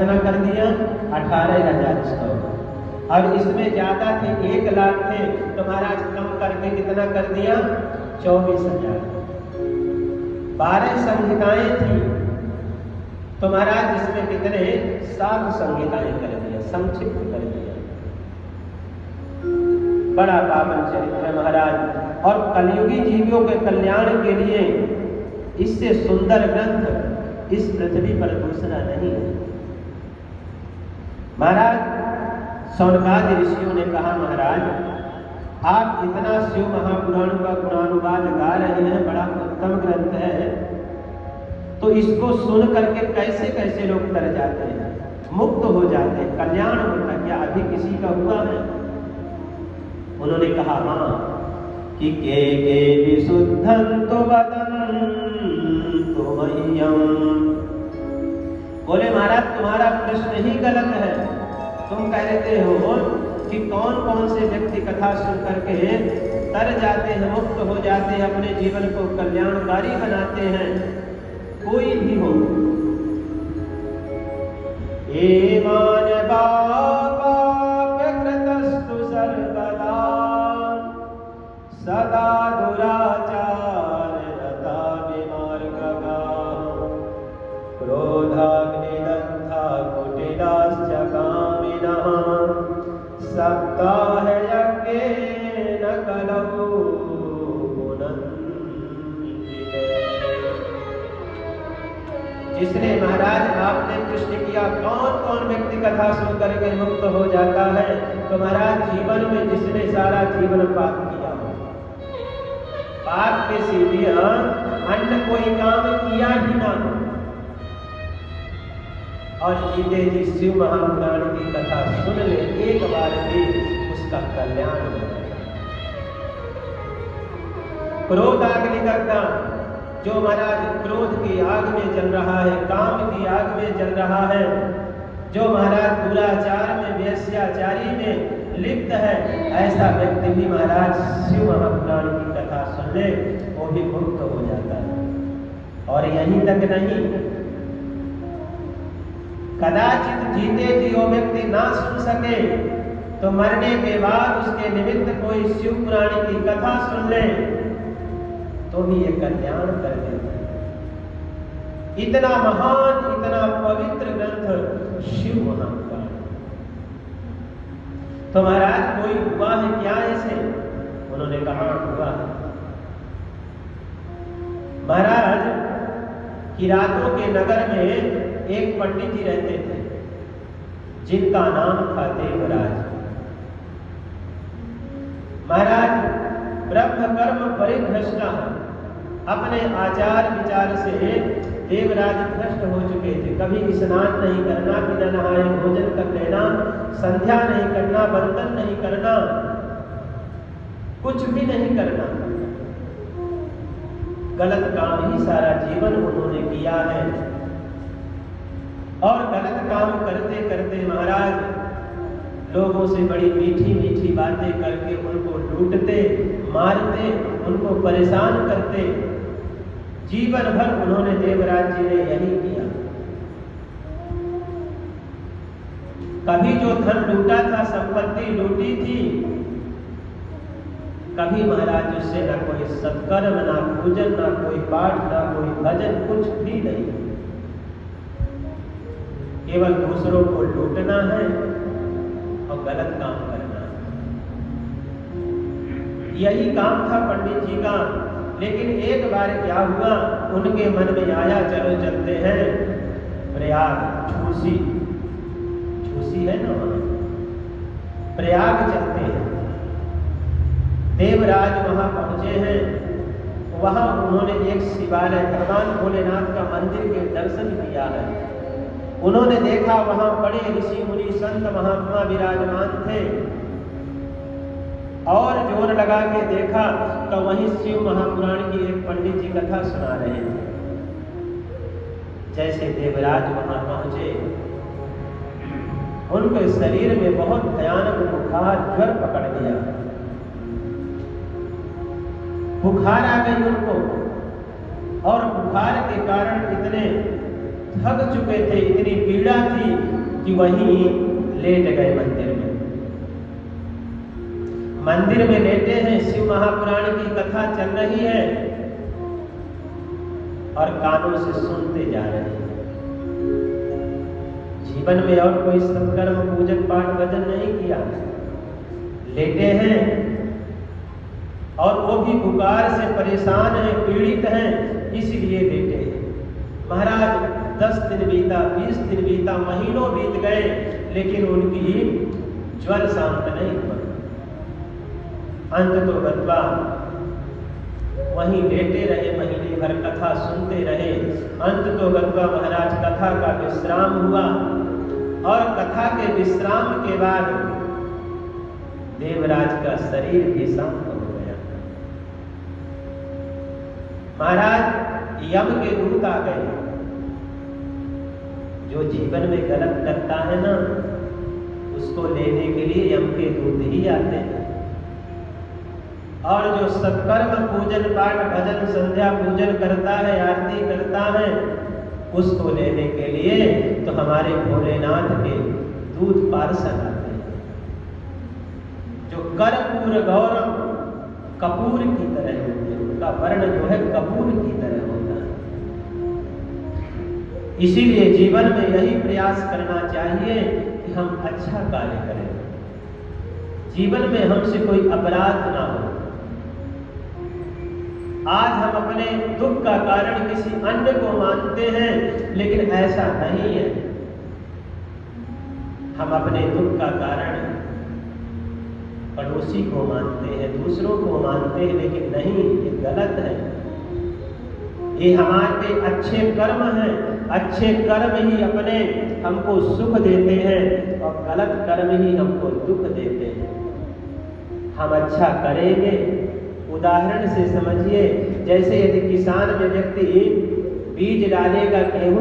कितना कर दिया 18,000 स्टॉक, और इसमें ज्यादा थे 1 लाख थे तो महाराज कम करके कितना कर दिया 24,000। 12 संहिताएं थी तो महाराज इसमें कितने 7 संहिताएं कर दिया, संक्षिप्त कर दिया। बड़ा पावन चरित्र है महाराज, और कलयुगी जीवियों के कल्याण के लिए इससे सुंदर ग्रंथ इस पृथ्वी पर दूसरा नहीं है। महाराज शौनकादि ऋषियों ने कहा, महाराज आप इतना शिव महापुराण का गुणानुवाद गा रहे हैं, बड़ा उत्तम ग्रंथ है, तो इसको सुन करके कैसे कैसे लोग तर जाते हैं, मुक्त हो जाते हैं, कल्याण होता, क्या अभी किसी का हुआ है? उन्होंने कहा हाँ, कि के विशुद्धंतो वदन्तु मह्यम। बोले महाराज तुम्हारा प्रश्न ही गलत है, तुम कहते हो कि कौन कौन से व्यक्ति कथा सुन करके तर जाते हैं, मुक्त हो जाते हैं, अपने जीवन को कल्याणकारी बनाते हैं। कोई भी हो, एमान पापकृतस्तु सर्वदा सदा दुराचाररता विमार्गगाः क्रोधाग्निदग्धा कुटिलाश्च कामिनः सप्ताहयज्ञेन कलौ पुनन्दिते। जिसने महाराज आपने प्रश्न किया कौन कौन व्यक्ति कथा सुन करके मुक्त हो जाता है, तो महाराज जीवन में जिसने सारा जीवन पाप किया हो, पाप के सीधे अन्य कोई काम किया ही ना हो, और जीते जी शिव महापुराण की कथा सुन ले एक बार भी, उसका कल्याण हो जाएगा। क्रोधाग्निदग्धा, जो महाराज क्रोध की आग में जल रहा है, काम की आग में जल रहा है, जो महाराज दुराचार में वेश्याचारी में लिप्त है, ऐसा व्यक्ति भी महाराज शिव महापुराण की कथा सुन ले, वो भी मुक्त हो जाता है। और यहीं तक नहीं, कदाचित जीते जी वो व्यक्ति ना सुन सके तो मरने के बाद उसके निमित्त कोई शिव पुराण की कथा सुन ले तो भी ये कल्याण कर देता है। इतना महान, इतना पवित्र ग्रंथ शिव महापुराण। तो महाराज कोई हुआ है क्या ऐसे? उन्होंने कहा हुआ है। महाराज किरातों के नगर में एक पंडित जी रहते थे जिनका नाम था देवराज। महाराज ब्रह्म कर्म परिभ्रष्टा, अपने आचार विचार से देवराज भ्रष्ट हो चुके थे। कभी स्नान नहीं करना, बिना नहाए भोजन कर लेना, संध्या नहीं करना, बंधन नहीं करना, कुछ भी नहीं करना, गलत काम ही सारा जीवन उन्होंने किया है। और गलत काम करते करते महाराज लोगों से बड़ी मीठी मीठी बातें करके उनको लूटते, मारते, उनको परेशान करते। जीवन भर उन्होंने, देवराज जी ने यही किया। कभी जो धन लूटा था, संपत्ति लूटी थी, कभी महाराज उससे न कोई सत्कर्म, ना पूजन, ना कोई पाठ, ना कोई भजन, कुछ भी नहीं। केवल दूसरों को लूटना है और गलत काम करना है, यही काम था पंडित जी का। लेकिन एक बार क्या हुआ, उनके मन में आया चलो चलते हैं प्रयाग, झूसी है ना, प्रयाग चलते हैं। देवराज वहां पहुंचे हैं, वहां उन्होंने एक शिवालय, भगवान भोलेनाथ का मंदिर के दर्शन किया है। उन्होंने देखा वहां बड़े ऋषि मुनि संत महात्मा विराजमान थे, और जोर लगा के देखा तो वहीं शिव महापुराण की एक पंडित जी कथा सुना रहे थे। जैसे देवराज वहां पहुंचे, उनके शरीर में बहुत भयानक बुखार, ज्वर पकड़ लिया, बुखार आ गई उनको, और बुखार के कारण इतने थक चुके थे, इतनी पीड़ा थी कि वहीं लेट गए मंदिर में। मंदिर में लेटे हैं, शिव महापुराण की कथा चल रही है और कानों से सुनते जा रहे हैं। जीवन में और कोई सत्कर्म पूजन पाठ भजन नहीं किया, लेटे हैं और वो भी बुखार से परेशान हैं, पीड़ित हैं, इसलिए लेटे हैं। महाराज 10 दिन बीता, 20 दिन बीता, महीनों बीत गए, लेकिन उनकी ज्वर शांत नहीं हुआ। अंत तो गत्वा वहीं लेटे रहे, महीने भर कथा सुनते रहे। अंत तो गत्वा महाराज कथा का विश्राम हुआ और कथा के विश्राम के बाद देवराज का शरीर भी शांत हो गया। महाराज यम के दूत आ गए। जो जीवन में गलत करता है ना, उसको लेने के लिए यम के दूत ही आते हैं। और जो सत्कर्म पूजन पाठ भजन संध्या पूजन करता है, आरती करता है, उसको लेने के लिए तो हमारे भोलेनाथ के दूत पार्षद आते हैं, जो कर्पूर गौरम कपूर की तरह होते हैं। उनका वर्ण जो है कपूर की तरह होता है। इसीलिए जीवन में यही प्रयास करना चाहिए कि हम अच्छा कार्य करें, जीवन में हमसे कोई अपराध ना हो। आज हम अपने दुख का कारण किसी अन्य को मानते हैं, लेकिन ऐसा नहीं है। हम अपने दुख का कारण पड़ोसी को मानते हैं, दूसरों को मानते हैं, लेकिन नहीं, ये गलत है। ये हमारे अच्छे कर्म हैं, अच्छे कर्म ही अपने हमको सुख देते हैं और गलत कर्म ही हमको दुख देते हैं। हम अच्छा करेंगे, उदाहरण से समझिए, जैसे यदि किसान में व्यक्ति बीज डालेगा गेहूं